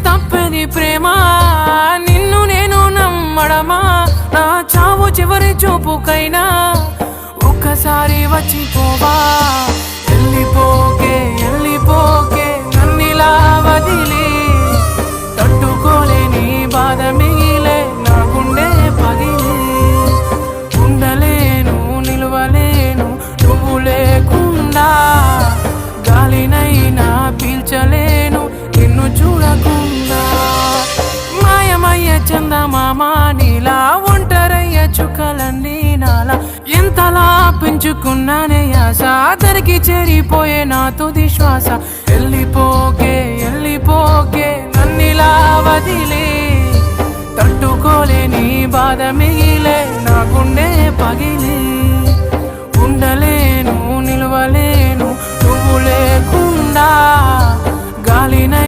తప్పని ప్రేమ నిన్ను నేను నమ్మడమా నా చావు చివరి చూపుకైనా ఒక్కసారి వచ్చిపోవా వెళ్ళిపోకే వెళ్ళిపోకే నన్నిలా వదిలి తట్టుకోలేని బాధ మిగిలే నా గుండె పగిలి ఉండలేను నిలవలేను నువ్వు లేకుండా గాలినైనా పీల్చలేను నిన్ను చూడకుండా మాయమయ్య చందమామ నీలా ఒంటరయ్య చుక్కలన్నీ నాలా ఎంతలా పెంచుకున్నానే ఆశ అతనికి చేరిపోయే నా తుది శ్వాస వెళ్ళిపోకే వెళ్ళిపోకే నన్నిలా వదిలే తట్టుకోలేని బాధ మిగిలే నా గుండె పగిలే